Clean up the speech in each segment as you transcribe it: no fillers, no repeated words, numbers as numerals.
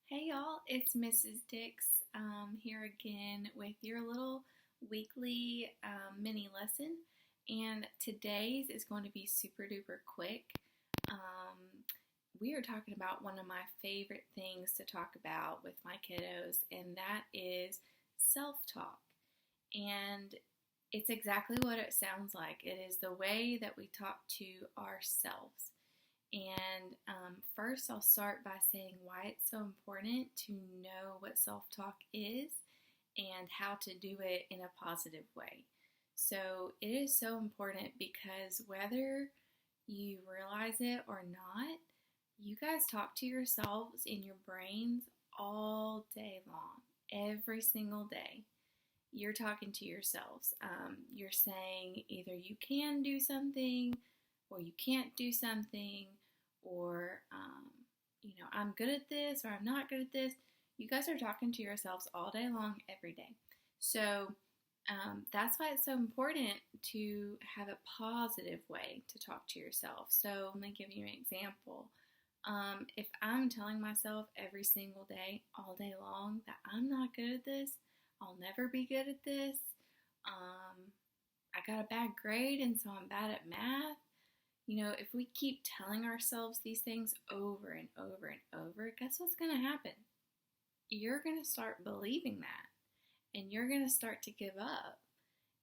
Hey y'all, it's Mrs. Dix here again with your little weekly mini lesson. And today's is going to be super duper quick. We are talking about one of my favorite things to talk about with my kiddos, and that is self talk. And it's exactly what it sounds like. It is the way that we talk to ourselves. And first, I'll start by saying why it's so important to know what self talk is and how to do it in a positive way. So, it is so important because whether you realize it or not, you guys talk to yourselves in your brains all day long, every single day. You're talking to yourselves. You're saying either you can do something or you can't do something, or, I'm good at this or I'm not good at this. You guys are talking to yourselves all day long, every day. So that's why it's so important to have a positive way to talk to yourself. So let me give you an example. If I'm telling myself every single day, all day long, that I'm not good at this, I'll never be good at this, I got a bad grade and so I'm bad at math. If we keep telling ourselves these things over and over and over, guess what's going to happen? You're going to start believing that, and you're going to start to give up.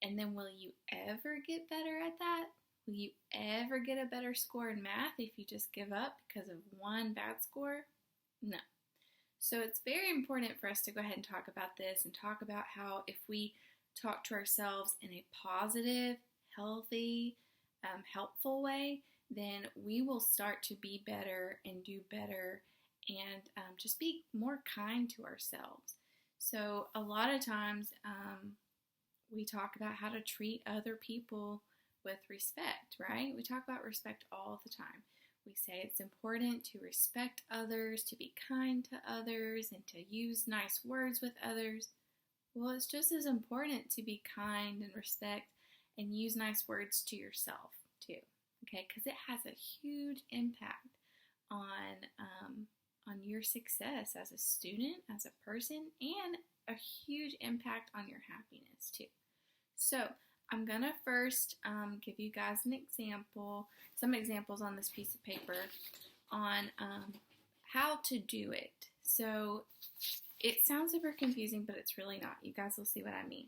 And then will you ever get better at that? Will you ever get a better score in math if you just give up because of one bad score? No. So it's very important for us to go ahead and talk about this and talk about how if we talk to ourselves in a positive, healthy, helpful way, then we will start to be better and do better and just be more kind to ourselves. So a lot of times we talk about how to treat other people with respect, right? We talk about respect all the time. We say it's important to respect others, to be kind to others, and to use nice words with others. Well, it's just as important to be kind and respect and use nice words to yourself too, okay? Because it has a huge impact on your success as a student, as a person, and a huge impact on your happiness too. So I'm gonna first give you guys some examples on this piece of paper on how to do it. So it sounds super confusing, but it's really not. You guys will see what I mean.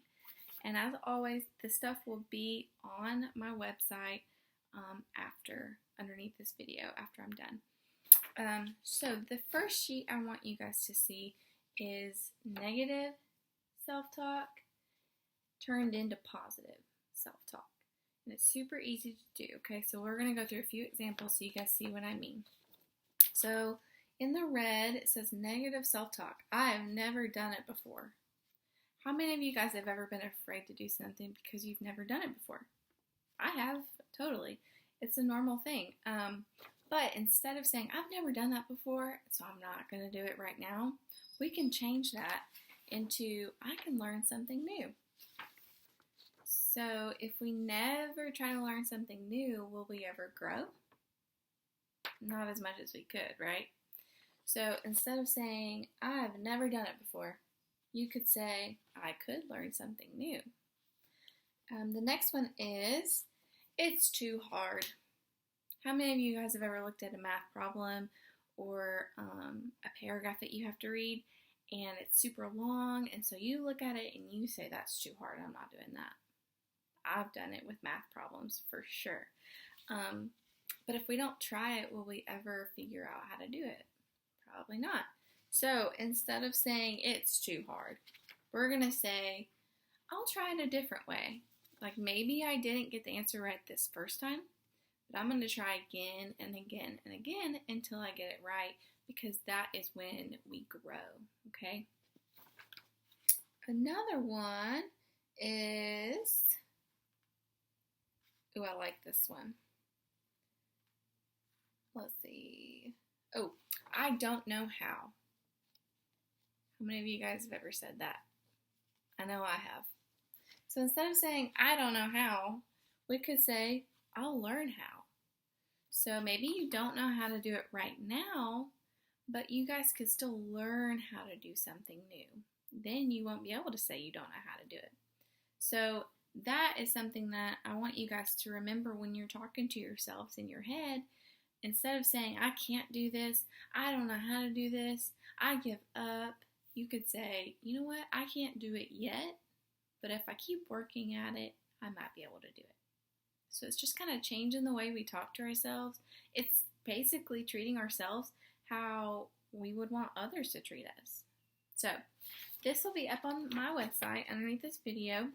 And as always, this stuff will be on my website underneath this video after I'm done. So the first sheet I want you guys to see is negative self-talk turned into positive self-talk. And it's super easy to do, okay? So we're going to go through a few examples so you guys see what I mean. So in the red, it says negative self-talk. I have never done it before. How many of you guys have ever been afraid to do something because you've never done it before? I have, totally. It's a normal thing. But instead of saying, I've never done that before, so I'm not going to do it right now, we can change that into, I can learn something new. So if we never try to learn something new, will we ever grow? Not as much as we could, right? So instead of saying, I've never done it before, you could say, I could learn something new. The next one is, it's too hard. How many of you guys have ever looked at a math problem or a paragraph that you have to read and it's super long, and so you look at it and you say, that's too hard, I'm not doing that. I've done it with math problems for sure. But if we don't try it, will we ever figure out how to do it? Probably not. So instead of saying it's too hard, we're going to say, I'll try it a different way. Like maybe I didn't get the answer right this first time, but I'm going to try again and again and again until I get it right, because that is when we grow, okay? Another one is, I like this one. Let's see. Oh, I don't know how. How many of you guys have ever said that? I know I have. So instead of saying, I don't know how, we could say, I'll learn how. So maybe you don't know how to do it right now, but you guys could still learn how to do something new. Then you won't be able to say you don't know how to do it. So that is something that I want you guys to remember when you're talking to yourselves in your head. Instead of saying, I can't do this, I don't know how to do this, I give up, you could say, you know what, I can't do it yet, but if I keep working at it, I might be able to do it. So it's just kind of changing the way we talk to ourselves. It's basically treating ourselves how we would want others to treat us. So this will be up on my website underneath this video,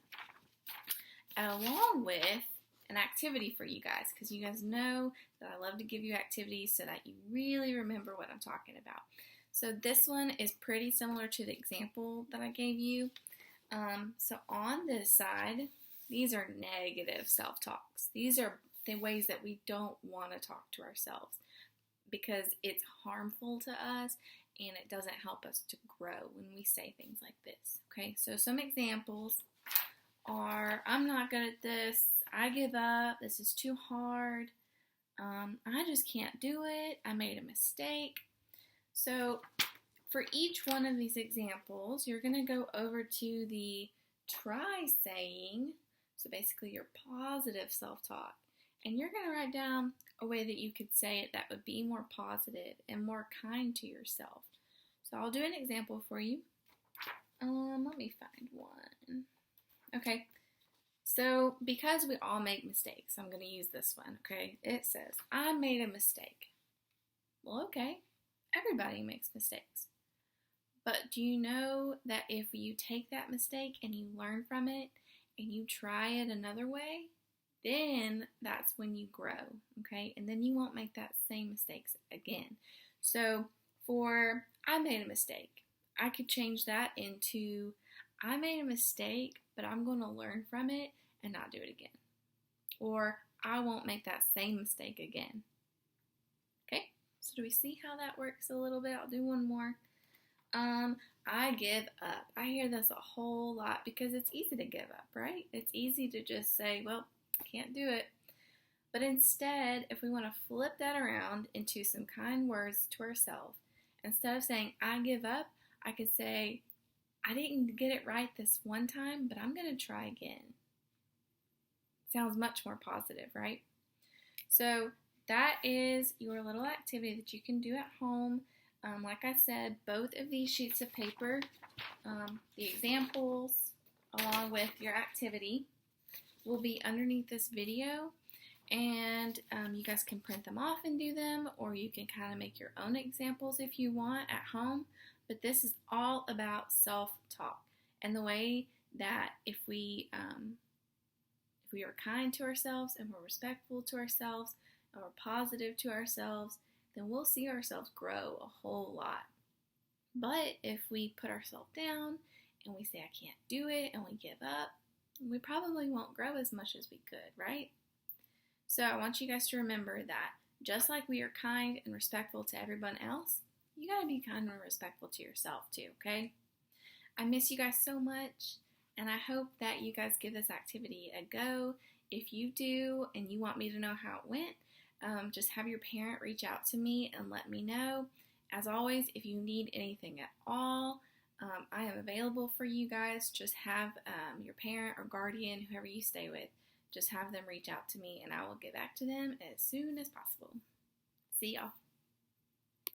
along with an activity for you guys, because you guys know that I love to give you activities so that you really remember what I'm talking about. So this one is pretty similar to the example that I gave you. So on this side, these are negative self-talks. These are the ways that we don't want to talk to ourselves because it's harmful to us and it doesn't help us to grow when we say things like this. Okay, so some examples are, I'm not good at this, I give up, this is too hard, I just can't do it, I made a mistake. So for each one of these examples, you're going to go over to the try saying, so basically your positive self-talk, and you're going to write down a way that you could say it that would be more positive and more kind to yourself. So I'll do an example for you. Let me find one. Okay, so because we all make mistakes, I'm going to use this one, okay? It says, I made a mistake. Well, okay, everybody makes mistakes. But do you know that if you take that mistake and you learn from it and you try it another way, then that's when you grow, okay? And then you won't make that same mistakes again. So for I made a mistake, I could change that into I made a mistake, but I'm going to learn from it and not do it again. Or I won't make that same mistake again. Okay, so do we see how that works a little bit? I'll do one more. I give up. I hear this a whole lot because it's easy to give up, right? It's easy to just say, well, I can't do it. But instead, if we want to flip that around into some kind words to ourselves, instead of saying, I give up, I could say, I didn't get it right this one time, but I'm going to try again. Sounds much more positive, right? So that is your little activity that you can do at home. Like I said, both of these sheets of paper, the examples along with your activity will be underneath this video, and you guys can print them off and do them, or you can kind of make your own examples if you want at home. But this is all about self-talk and the way that if we are kind to ourselves and we're respectful to ourselves and we're positive to ourselves, then we'll see ourselves grow a whole lot. But if we put ourselves down and we say, I can't do it, and we give up, we probably won't grow as much as we could, right? So I want you guys to remember that just like we are kind and respectful to everyone else, you gotta be kind and respectful to yourself too, okay? I miss you guys so much, and I hope that you guys give this activity a go. If you do and you want me to know how it went, just have your parent reach out to me and let me know. As always, if you need anything at all, I am available for you guys. Just have your parent or guardian, whoever you stay with, just have them reach out to me and I will get back to them as soon as possible. See y'all.